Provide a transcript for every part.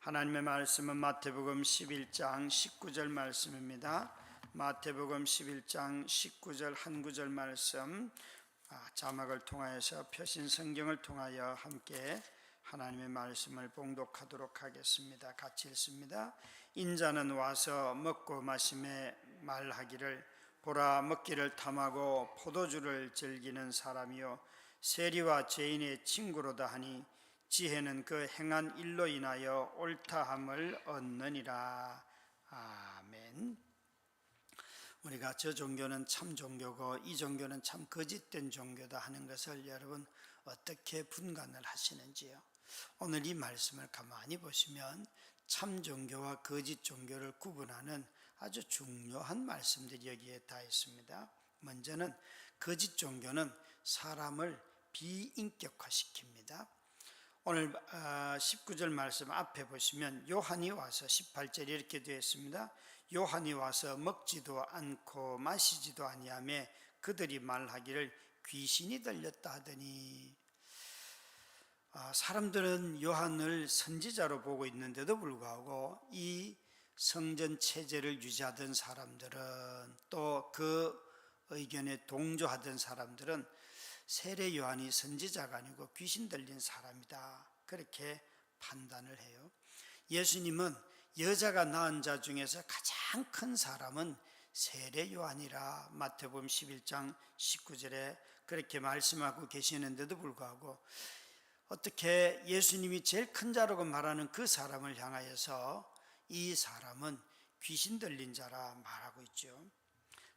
하나님의 말씀은 마태복음 11장 19절 말씀입니다. 마태복음 11장 19절 한 구절 말씀, 자막을 통하여서 표신 성경을 통하여 함께 하나님의 말씀을 봉독하도록 하겠습니다. 같이 읽습니다. 인자는 와서 먹고 마심에 말하기를 보라, 먹기를 탐하고 포도주를 즐기는 사람이요 세리와 죄인의 친구로다 하니 지혜는 그 행한 일로 인하여 옳다함을 얻느니라. 아멘. 우리가 저 종교는 참 종교고 이 종교는 참 거짓된 종교다 하는 것을 여러분 어떻게 분간을 하시는지요? 오늘 이 말씀을 가만히 보시면 참 종교와 거짓 종교를 구분하는 아주 중요한 말씀들이 여기에 다 있습니다. 먼저는 거짓 종교는 사람을 비인격화시킵니다. 오늘 19절 말씀 앞에 보시면 요한이 와서 18절에 이렇게 되어 있습니다. 요한이 와서 먹지도 않고 마시지도 아니하며 그들이 말하기를 귀신이 들렸다 하더니, 사람들은 요한을 선지자로 보고 있는데도 불구하고 이 성전 체제를 유지하던 사람들은, 또 그 의견에 동조하던 사람들은 세례 요한이 선지자가 아니고 귀신 들린 사람이다, 그렇게 판단을 해요. 예수님은 여자가 낳은 자 중에서 가장 큰 사람은 세례 요한이라 마태복음 11장 19절에 그렇게 말씀하고 계시는데도 불구하고 어떻게 예수님이 제일 큰 자라고 말하는 그 사람을 향하여서 이 사람은 귀신 들린 자라 말하고 있죠.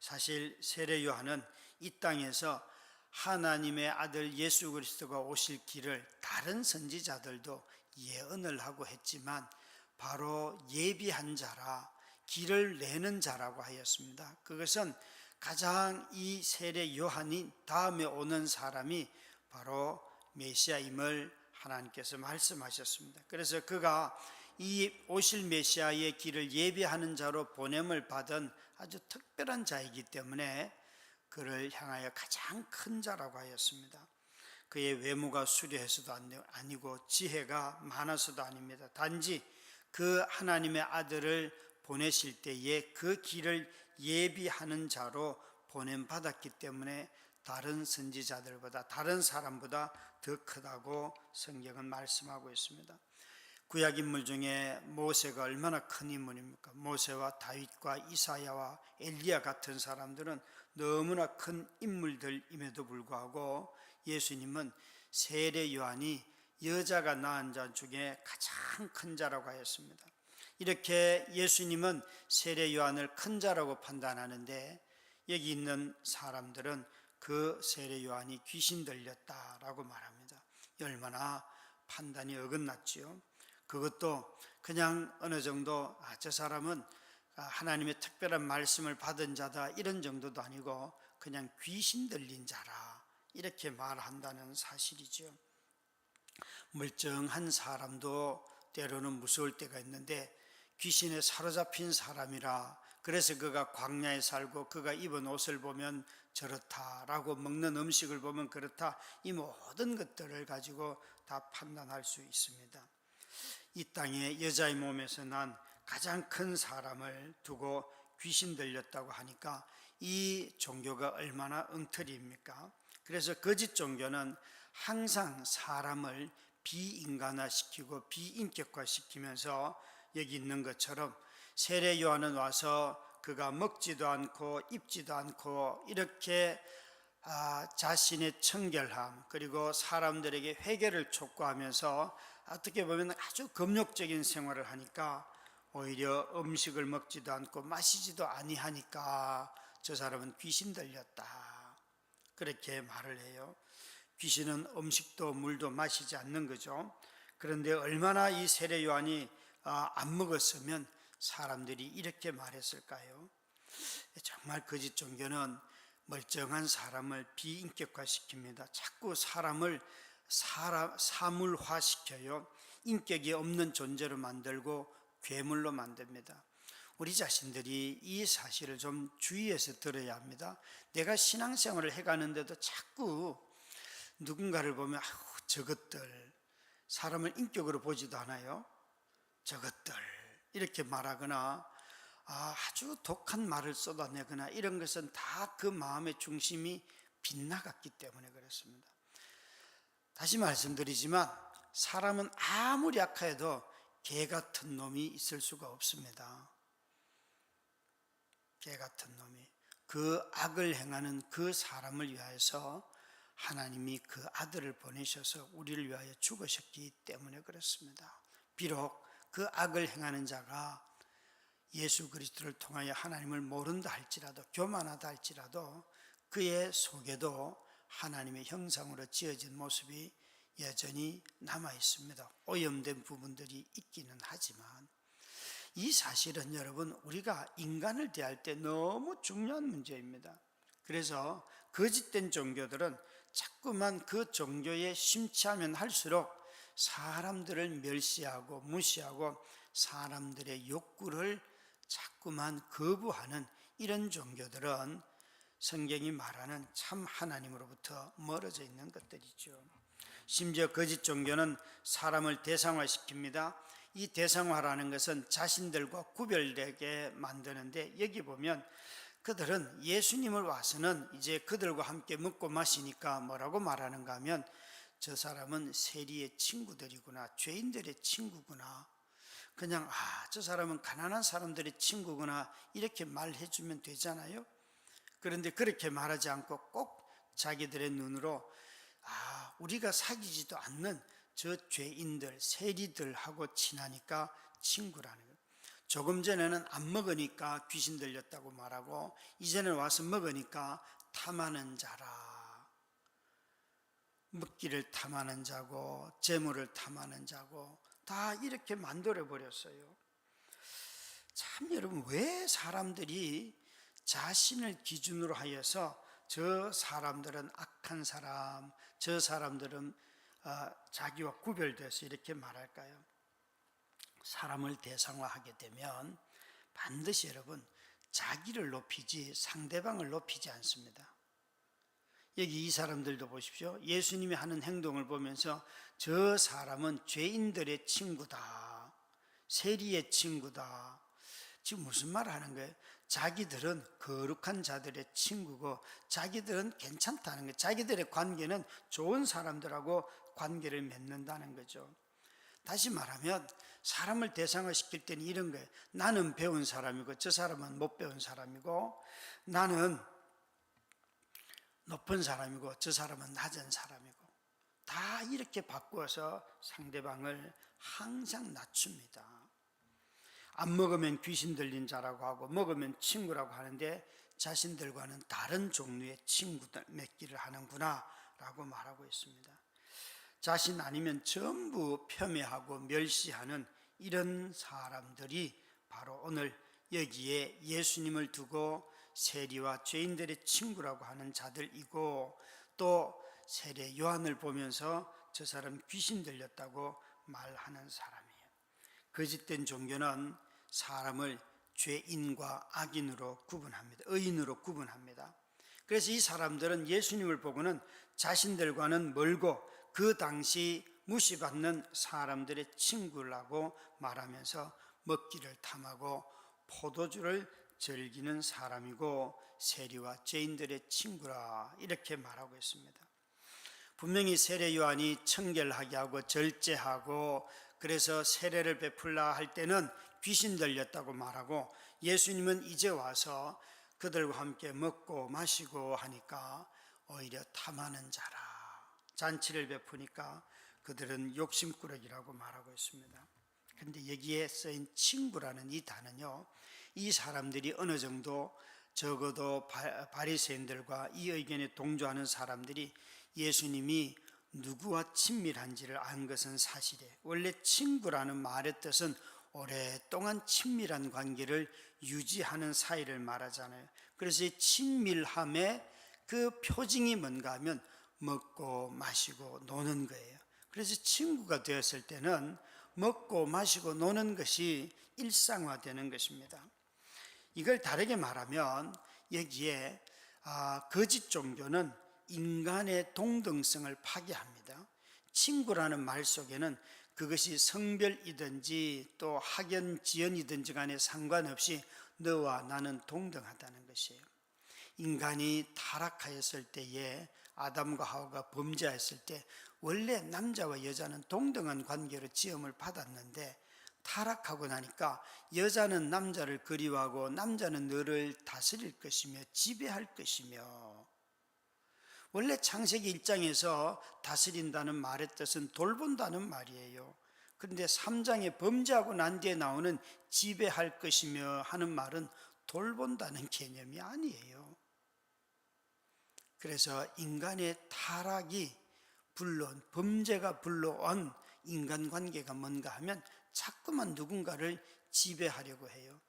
사실 세례 요한은 이 땅에서 하나님의 아들 예수 그리스도가 오실 길을 다른 선지자들도 예언을 하고 했지만 바로 예비한 자라, 길을 내는 자라고 하였습니다. 그것은 가장 이 세례 요한이 다음에 오는 사람이 바로 메시아임을 하나님께서 말씀하셨습니다. 그래서 그가 이 오실 메시아의 길을 예비하는 자로 보냄을 받은 아주 특별한 자이기 때문에 그를 향하여 가장 큰 자라고 하였습니다. 그의 외모가 수려해서도 아니고 지혜가 많아서도 아닙니다. 단지 그 하나님의 아들을 보내실 때에 그 길을 예비하는 자로 보냄받았기 때문에 다른 선지자들보다, 다른 사람보다 더 크다고 성경은 말씀하고 있습니다. 구약 인물 중에 모세가 얼마나 큰 인물입니까? 모세와 다윗과 이사야와 엘리야 같은 사람들은 너무나 큰 인물들임에도 불구하고 예수님은 세례 요한이 여자가 낳은 자 중에 가장 큰 자라고 하였습니다. 이렇게 예수님은 세례 요한을 큰 자라고 판단하는데 여기 있는 사람들은 그 세례 요한이 귀신 들렸다라고 말합니다. 얼마나 판단이 어긋났지요. 그것도 그냥 어느 정도 저 사람은 하나님의 특별한 말씀을 받은 자다 이런 정도도 아니고 그냥 귀신 들린 자라 이렇게 말한다는 사실이죠. 멀쩡한 사람도 때로는 무서울 때가 있는데 귀신에 사로잡힌 사람이라, 그래서 그가 광야에 살고 그가 입은 옷을 보면 저렇다라고, 먹는 음식을 보면 그렇다, 이 모든 것들을 가지고 다 판단할 수 있습니다. 이 땅에 여자의 몸에서 난 가장 큰 사람을 두고 귀신 들렸다고 하니까 이 종교가 얼마나 엉터리입니까? 그래서 거짓 종교는 항상 사람을 비인간화시키고 비인격화시키면서 여기 있는 것처럼 세례 요한은 와서 그가 먹지도 않고 입지도 않고 이렇게 자신의 청결함 그리고 사람들에게 회개를 촉구하면서 어떻게 보면 아주 금욕적인 생활을 하니까 오히려 음식을 먹지도 않고 마시지도 아니하니까 저 사람은 귀신 들렸다, 그렇게 말을 해요. 귀신은 음식도 물도 마시지 않는 거죠. 그런데 얼마나 이 세례 요한이 안 먹었으면 사람들이 이렇게 말했을까요? 정말 거짓 종교는 멀쩡한 사람을 비인격화시킵니다. 자꾸 사람을 사물화시켜요. 인격이 없는 존재로 만들고 괴물로 만듭니다. 우리 자신들이 이 사실을 좀 주의해서 들어야 합니다. 내가 신앙생활을 해가는데도 자꾸 누군가를 보면 저것들, 사람을 인격으로 보지도 않아요. 저것들 이렇게 말하거나 아주 독한 말을 쏟아내거나 이런 것은 다 그 마음의 중심이 빗나갔기 때문에 그렇습니다. 다시 말씀드리지만 사람은 아무리 악해도 개 같은 놈이 있을 수가 없습니다. 개 같은 놈이. 그 악을 행하는 그 사람을 위하여서 하나님이 그 아들을 보내셔서 우리를 위하여 죽으셨기 때문에 그렇습니다. 비록 그 악을 행하는 자가 예수 그리스도를 통하여 하나님을 모른다 할지라도, 교만하다 할지라도 그의 속에도 하나님의 형상으로 지어진 모습이 여전히 남아 있습니다. 오염된 부분들이 있기는 하지만 이 사실은 여러분, 우리가 인간을 대할 때 너무 중요한 문제입니다. 그래서 거짓된 종교들은 자꾸만 그 종교에 심취하면 할수록 사람들을 멸시하고 무시하고 사람들의 욕구를 자꾸만 거부하는 이런 종교들은 성경이 말하는 참 하나님으로부터 멀어져 있는 것들이죠. 심지어 거짓 종교는 사람을 대상화시킵니다. 이 대상화라는 것은 자신들과 구별되게 만드는데, 여기 보면 그들은 예수님을 와서는 이제 그들과 함께 먹고 마시니까 뭐라고 말하는가 하면 저 사람은 세리의 친구들이구나, 죄인들의 친구구나, 그냥 저 사람은 가난한 사람들의 친구구나 이렇게 말해주면 되잖아요. 그런데 그렇게 말하지 않고 꼭 자기들의 눈으로 우리가 사귀지도 않는 저 죄인들, 세리들하고 친하니까 친구라는 거예요. 조금 전에는 안 먹으니까 귀신 들렸다고 말하고, 이제는 와서 먹으니까 탐하는 자라, 먹기를 탐하는 자고 재물을 탐하는 자고 다 이렇게 만들어 버렸어요. 참 여러분, 왜 사람들이 자신을 기준으로 하여서 저 사람들은 악한 사람, 저 사람들은 자기와 구별돼서 이렇게 말할까요? 사람을 대상화하게 되면 반드시 여러분 자기를 높이지 상대방을 높이지 않습니다. 여기 이 사람들도 보십시오. 예수님이 하는 행동을 보면서 저 사람은 죄인들의 친구다, 세리의 친구다. 지금 무슨 말을 하는 거예요? 자기들은 거룩한 자들의 친구고 자기들은 괜찮다는 거예요. 자기들의 관계는 좋은 사람들하고 관계를 맺는다는 거죠. 다시 말하면 사람을 대상화시킬 때는 이런 거예요. 나는 배운 사람이고 저 사람은 못 배운 사람이고, 나는 높은 사람이고 저 사람은 낮은 사람이고, 다 이렇게 바꾸어서 상대방을 항상 낮춥니다. 안 먹으면 귀신 들린 자라고 하고 먹으면 친구라고 하는데 자신들과는 다른 종류의 친구들 맺기를 하는구나 라고 말하고 있습니다. 자신 아니면 전부 폄훼하고 멸시하는 이런 사람들이 바로 오늘 여기에 예수님을 두고 세리와 죄인들의 친구라고 하는 자들이고, 또 세례 요한을 보면서 저 사람 귀신 들렸다고 말하는 사람이에요. 거짓된 종교는 사람을 죄인과 악인으로 구분합니다. 의인으로 구분합니다. 그래서 이 사람들은 예수님을 보고는 자신들과는 멀고 그 당시 무시받는 사람들의 친구라고 말하면서 먹기를 탐하고 포도주를 즐기는 사람이고 세리와 죄인들의 친구라 이렇게 말하고 있습니다. 분명히 세례 요한이 청결하게 하고 절제하고 그래서 세례를 베풀라 할 때는 귀신 들렸다고 말하고, 예수님은 이제 와서 그들과 함께 먹고 마시고 하니까 오히려 탐하는 자라, 잔치를 베푸니까 그들은 욕심꾸러기라고 말하고 있습니다. 그런데 여기에 쓰인 친구라는 이 단어는요, 이 사람들이 어느 정도 적어도 바리새인들과 이 의견에 동조하는 사람들이 예수님이 누구와 친밀한지를 안 것은 사실이에요. 원래 친구라는 말의 뜻은 오랫동안 친밀한 관계를 유지하는 사이를 말하잖아요. 그래서 이 친밀함의 그 표징이 뭔가 하면 먹고 마시고 노는 거예요. 그래서 친구가 되었을 때는 먹고 마시고 노는 것이 일상화되는 것입니다. 이걸 다르게 말하면 여기에 거짓 종교는 인간의 동등성을 파괴합니다. 친구라는 말 속에는 그것이 성별이든지 또 학연, 지연이든지 간에 상관없이 너와 나는 동등하다는 것이에요. 인간이 타락하였을 때에 아담과 하와가 범죄했을 때 원래 남자와 여자는 동등한 관계로 지음을 받았는데 타락하고 나니까 여자는 남자를 그리워하고 남자는 너를 다스릴 것이며 지배할 것이며, 원래 창세기 1장에서 다스린다는 말의 뜻은 돌본다는 말이에요. 그런데 3장에 범죄하고 난 뒤에 나오는 지배할 것이며 하는 말은 돌본다는 개념이 아니에요. 그래서 인간의 타락이 불러온, 범죄가 불러온 인간관계가 뭔가 하면 자꾸만 누군가를 지배하려고 해요.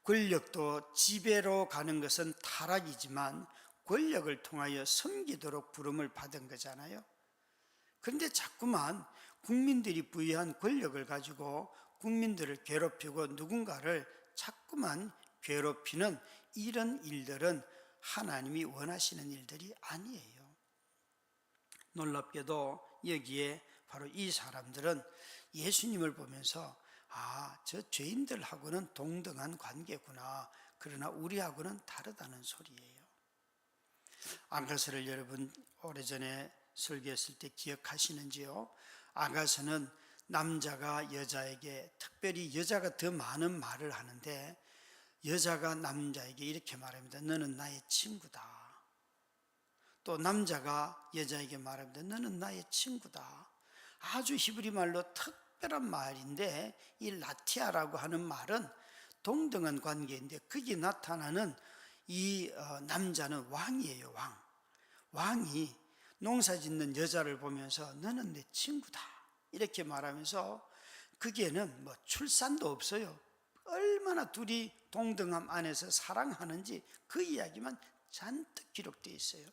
권력도 지배로 가는 것은 타락이지만 권력을 통하여 섬기도록 부름을 받은 거잖아요. 그런데 자꾸만 국민들이 부여한 권력을 가지고 국민들을 괴롭히고 누군가를 자꾸만 괴롭히는 이런 일들은 하나님이 원하시는 일들이 아니에요. 놀랍게도 여기에 바로 이 사람들은 예수님을 보면서 저 죄인들하고는 동등한 관계구나, 그러나 우리하고는 다르다는 소리예요. 아가서를 여러분 오래전에 설교했을 때 기억하시는지요? 아가서는 남자가 여자에게, 특별히 여자가 더 많은 말을 하는데 여자가 남자에게 이렇게 말합니다. 너는 나의 친구다. 또 남자가 여자에게 말합니다. 너는 나의 친구다. 아주 히브리 말로 특별한 말인데, 이 라티아라고 하는 말은 동등한 관계인데 거기에 나타나는 이 남자는 왕이에요. 왕이 농사짓는 여자를 보면서 너는 내 친구다 이렇게 말하면서, 거기에는 뭐 출산도 없어요. 얼마나 둘이 동등함 안에서 사랑하는지 그 이야기만 잔뜩 기록되어 있어요.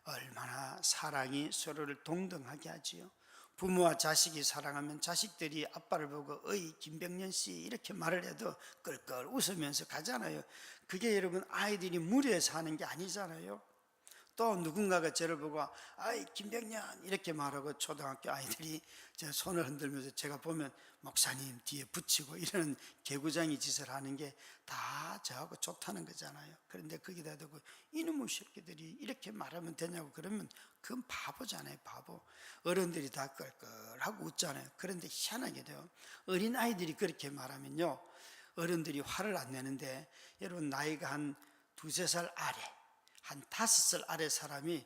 얼마나 사랑이 서로를 동등하게 하지요. 부모와 자식이 사랑하면 자식들이 아빠를 보고 어이 김병년 씨 이렇게 말을 해도 끌끌 웃으면서 가잖아요. 그게 여러분 아이들이 무리해서 하는 게 아니잖아요. 또 누군가가 저를 보고 아이 김병년 이렇게 말하고 초등학교 아이들이 제 손을 흔들면서 제가 보면 목사님 뒤에 붙이고 이러는 개구장이 짓을 하는 게 다 저하고 좋다는 거잖아요. 그런데 거기다 대고 이놈의 새끼들이 이렇게 말하면 되냐고 그러면 그건 바보잖아요. 바보. 어른들이 다 끌끌하고 웃잖아요. 그런데 희한하게도 어린아이들이 그렇게 말하면요, 어른들이 화를 안 내는데, 여러분 나이가 한 2-3살 아래, 한 5살 아래 사람이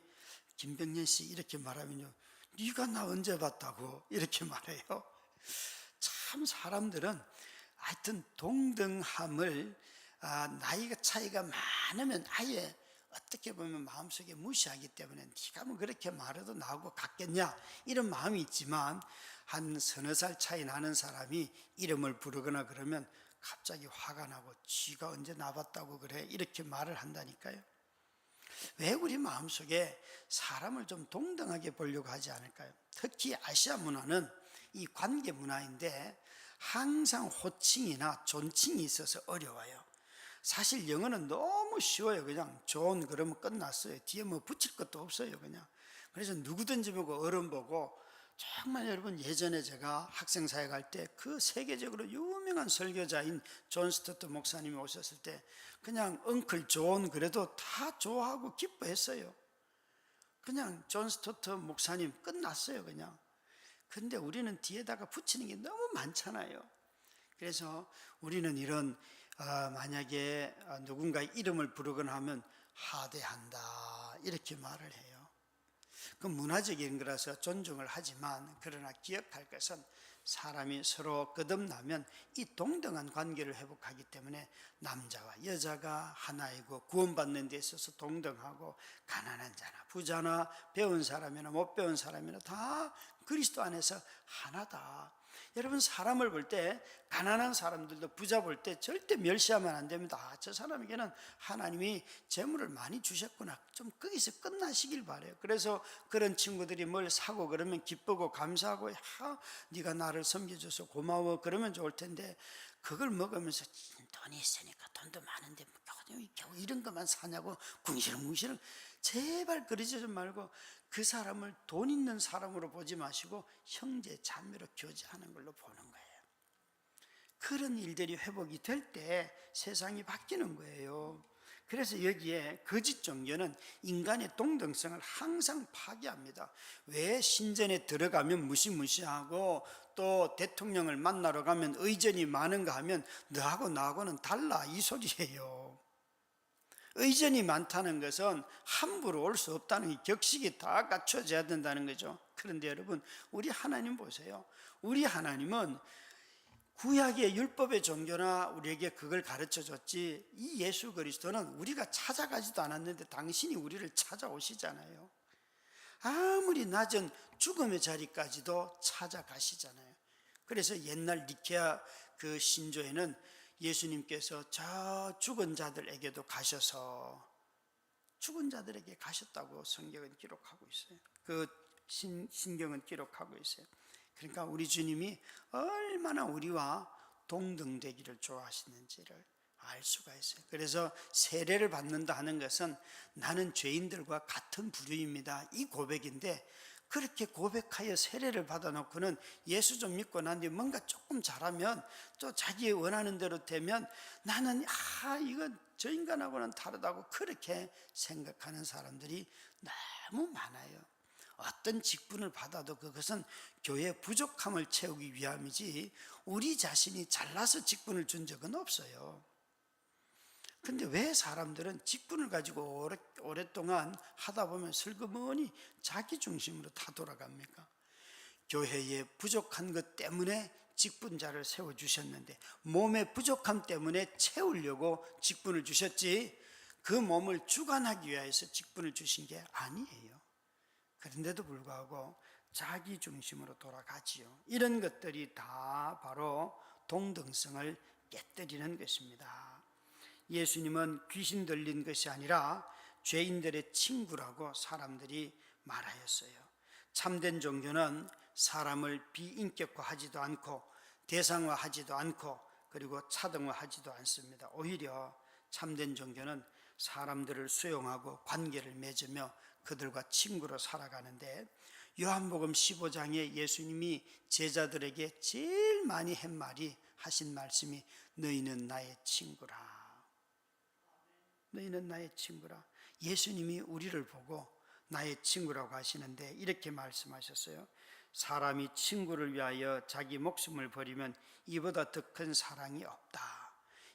김병년 씨 이렇게 말하면요, 네가 나 언제 봤다고 이렇게 말해요. 참 사람들은 하여튼 동등함을 나이가 차이가 많으면 아예 어떻게 보면 마음속에 무시하기 때문에 네가 뭐 그렇게 말해도 나하고 같겠냐 이런 마음이 있지만, 한 서너 살 차이 나는 사람이 이름을 부르거나 그러면 갑자기 화가 나고 쥐가 언제 나봤다고 그래 이렇게 말을 한다니까요. 왜 우리 마음속에 사람을 좀 동등하게 보려고 하지 않을까요? 특히 아시아 문화는 이 관계 문화인데 항상 호칭이나 존칭이 있어서 어려워요. 사실 영어는 너무 쉬워요. 그냥 존 그러면 끝났어요. 뒤에 뭐 붙일 것도 없어요. 그냥. 그래서 누구든지 보고 어른 보고, 정말 여러분 예전에 제가 학생사회 갈 때 그 세계적으로 유명한 설교자인 존 스토트 목사님이 오셨을 때 그냥 엉클 존 그래도 다 좋아하고 기뻐했어요. 그냥 존 스토트 목사님 끝났어요. 그냥. 근데 우리는 뒤에다가 붙이는 게 너무 많잖아요. 그래서 우리는 이런 만약에 누군가의 이름을 부르거나 하면 하대한다 이렇게 말을 해요. 그건 문화적인 거라서 존중을 하지만, 그러나 기억할 것은 사람이 서로 거듭나면 이 동등한 관계를 회복하기 때문에 남자와 여자가 하나이고 구원받는 데 있어서 동등하고, 가난한 자나 부자나 배운 사람이나 못 배운 사람이나 다 그리스도 안에서 하나다. 여러분 사람을 볼 때 가난한 사람들도 부자 볼 때 절대 멸시하면 안 됩니다. 저 사람에게는 하나님이 재물을 많이 주셨구나, 좀 거기서 끝나시길 바래요. 그래서 그런 친구들이 뭘 사고 그러면 기쁘고 감사하고 네가 나를 섬겨줘서 고마워 그러면 좋을 텐데, 그걸 먹으면서 돈이 있으니까 돈도 많은데 겨우 이런 것만 사냐고 궁시렁궁시렁, 제발 그러지 좀 말고 그 사람을 돈 있는 사람으로 보지 마시고 형제 자매로 교제하는 걸로 보는 거예요. 그런 일들이 회복이 될 때 세상이 바뀌는 거예요. 그래서 여기에 거짓 종교는 인간의 동등성을 항상 파괴합니다. 왜 신전에 들어가면 무시무시하고 또 대통령을 만나러 가면 의전이 많은가 하면 너하고 나하고는 달라, 이 소리예요. 의전이 많다는 것은 함부로 올 수 없다는 격식이 다 갖춰져야 된다는 거죠. 그런데 여러분, 우리 하나님 보세요. 우리 하나님은 구약의 율법의 종교나 우리에게 그걸 가르쳐 줬지, 이 예수 그리스도는 우리가 찾아가지도 않았는데 당신이 우리를 찾아오시잖아요. 아무리 낮은 죽음의 자리까지도 찾아가시잖아요. 그래서 옛날 니케아 그 신조에는 예수님께서 저 죽은 자들에게도 가셔서 죽은 자들에게 가셨다고 성경은 기록하고 있어요. 그 신경은 기록하고 있어요. 그러니까 우리 주님이 얼마나 우리와 동등되기를 좋아하시는지를 알 수가 있어요. 그래서 세례를 받는다 하는 것은 나는 죄인들과 같은 부류입니다, 이 고백인데, 그렇게 고백하여 세례를 받아놓고는 예수 좀 믿고 난 뒤에 뭔가 조금 잘하면 또 자기 원하는 대로 되면 나는 이건 저 인간하고는 다르다고 그렇게 생각하는 사람들이 너무 많아요. 어떤 직분을 받아도 그것은 교회 부족함을 채우기 위함이지 우리 자신이 잘나서 직분을 준 적은 없어요. 근데 왜 사람들은 직분을 가지고 오랫동안 하다 보면 슬그머니 자기 중심으로 다 돌아갑니까? 교회에 부족한 것 때문에 직분자를 세워주셨는데 몸의 부족함 때문에 채우려고 직분을 주셨지, 그 몸을 주관하기 위해서 직분을 주신 게 아니에요. 그런데도 불구하고 자기 중심으로 돌아가지요. 이런 것들이 다 바로 동등성을 깨뜨리는 것입니다. 예수님은 귀신 들린 것이 아니라 죄인들의 친구라고 사람들이 말하였어요. 참된 종교는 사람을 비인격화하지도 않고 대상화하지도 않고 그리고 차등화하지도 않습니다. 오히려 참된 종교는 사람들을 수용하고 관계를 맺으며 그들과 친구로 살아가는데, 요한복음 15장에 예수님이 제자들에게 제일 많이 하신 말씀이 너희는 나의 친구라. 너희는 나의 친구라. 예수님이 우리를 보고 나의 친구라고 하시는데 이렇게 말씀하셨어요. 사람이 친구를 위하여 자기 목숨을 버리면 이보다 더 큰 사랑이 없다.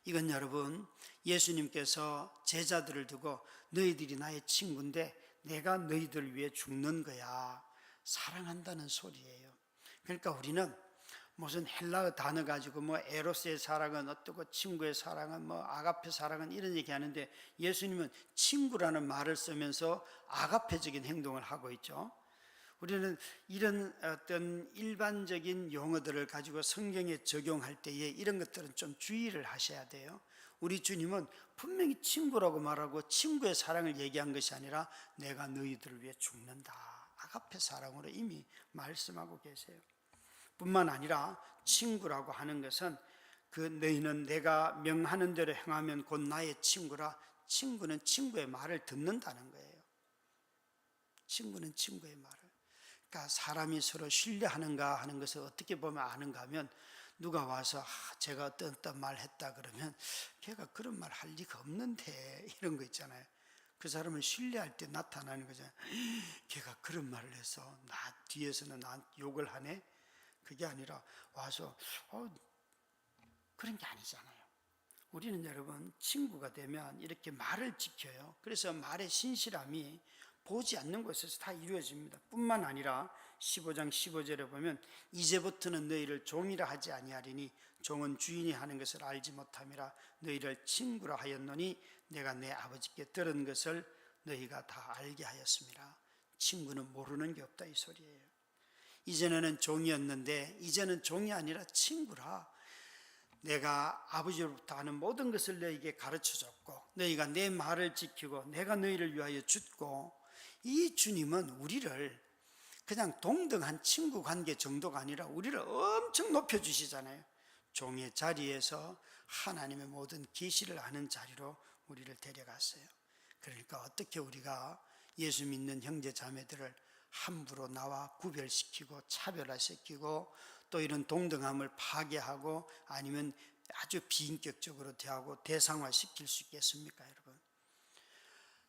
이건 여러분, 예수님께서 제자들을 두고 너희들이 나의 친구인데 내가 너희들을 위해 죽는 거야, 사랑한다는 소리예요. 그러니까 우리는 무슨 헬라어 단어 가지고 뭐 에로스의 사랑은 어떻고 친구의 사랑은 뭐 아가페 사랑은 이런 얘기 하는데, 예수님은 친구라는 말을 쓰면서 아가페적인 행동을 하고 있죠. 우리는 이런 어떤 일반적인 용어들을 가지고 성경에 적용할 때에 이런 것들은 좀 주의를 하셔야 돼요. 우리 주님은 분명히 친구라고 말하고 친구의 사랑을 얘기한 것이 아니라 내가 너희들을 위해 죽는다, 아가페 사랑으로 이미 말씀하고 계세요. 뿐만 아니라 친구라고 하는 것은 그 너희는 내가 명하는 대로 행하면 곧 나의 친구라. 친구는 친구의 말을 듣는다는 거예요. 친구는 친구의 말을. 그러니까 사람이 서로 신뢰하는가 하는 것을 어떻게 보면 아는가 하면, 누가 와서 제가 어떤 말 했다 그러면 걔가 그런 말 할 리가 없는데 이런 거 있잖아요. 그 사람을 신뢰할 때 나타나는 거잖아요. 걔가 그런 말을 해서 나 뒤에서는 나한테 욕을 하네. 그게 아니라 와서 그런 게 아니잖아요. 우리는 여러분 친구가 되면 이렇게 말을 지켜요. 그래서 말의 신실함이 보지 않는 곳에서 다 이루어집니다. 뿐만 아니라 15장 15절에 보면 이제부터는 너희를 종이라 하지 아니하리니 종은 주인이 하는 것을 알지 못함이라. 너희를 친구라 하였노니 내가 내 아버지께 들은 것을 너희가 다 알게 하였습니다. 친구는 모르는 게 없다, 이 소리예요. 이전에는 종이었는데 이제는 종이 아니라 친구라. 내가 아버지로부터 아는 모든 것을 너희에게 가르쳐줬고 너희가 내 말을 지키고 내가 너희를 위하여 죽고. 이 주님은 우리를 그냥 동등한 친구 관계 정도가 아니라 우리를 엄청 높여주시잖아요. 종의 자리에서 하나님의 모든 계시를 아는 자리로 우리를 데려갔어요. 그러니까 어떻게 우리가 예수 믿는 형제 자매들을 함부로 나와 구별시키고 차별화시키고 또 이런 동등함을 파괴하고 아니면 아주 비인격적으로 대하고 대상화시킬 수 있겠습니까, 여러분?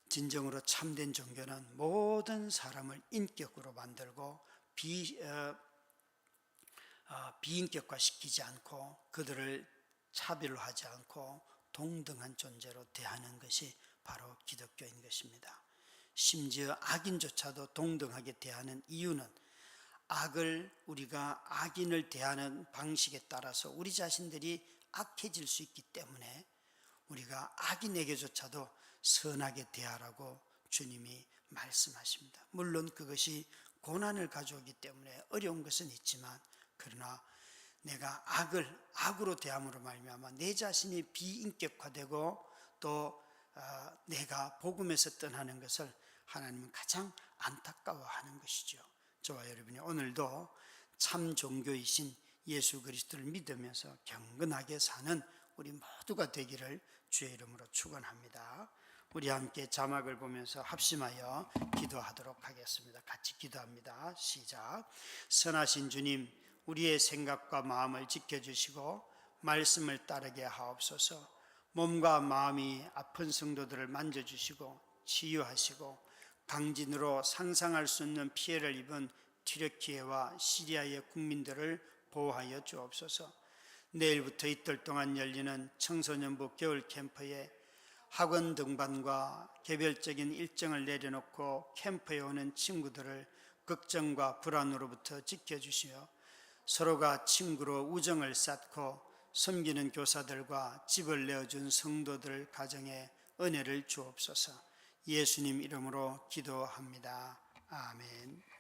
진정으로 참된 종교는 모든 사람을 인격으로 만들고 비인격화시키지 않고 그들을 차별화하지 않고 동등한 존재로 대하는 것이 바로 기독교인 것입니다. 심지어 악인조차도 동등하게 대하는 이유는 악을 우리가 악인을 대하는 방식에 따라서 우리 자신들이 악해질 수 있기 때문에 우리가 악인에게조차도 선하게 대하라고 주님이 말씀하십니다. 물론 그것이 고난을 가져오기 때문에 어려운 것은 있지만 그러나 내가 악을 악으로 대함으로 말미암아 내 자신이 비인격화되고 또 내가 복음에서 떠나는 것을 하나님은 가장 안타까워하는 것이죠. 저와 여러분이 오늘도 참 종교이신 예수 그리스도를 믿으면서 경건하게 사는 우리 모두가 되기를 주의 이름으로 축원합니다. 우리 함께 자막을 보면서 합심하여 기도하도록 하겠습니다. 같이 기도합니다. 시작. 선하신 주님, 우리의 생각과 마음을 지켜주시고 말씀을 따르게 하옵소서. 몸과 마음이 아픈 성도들을 만져주시고 치유하시고 강진으로 상상할 수 없는 피해를 입은 튀르키예와 시리아의 국민들을 보호하여 주옵소서. 내일부터 이틀 동안 열리는 청소년부 겨울 캠프에 학원 등반과 개별적인 일정을 내려놓고 캠프에 오는 친구들을 걱정과 불안으로부터 지켜주시어 서로가 친구로 우정을 쌓고 섬기는 교사들과 집을 내어준 성도들 가정에 은혜를 주옵소서. 예수님 이름으로 기도합니다. 아멘.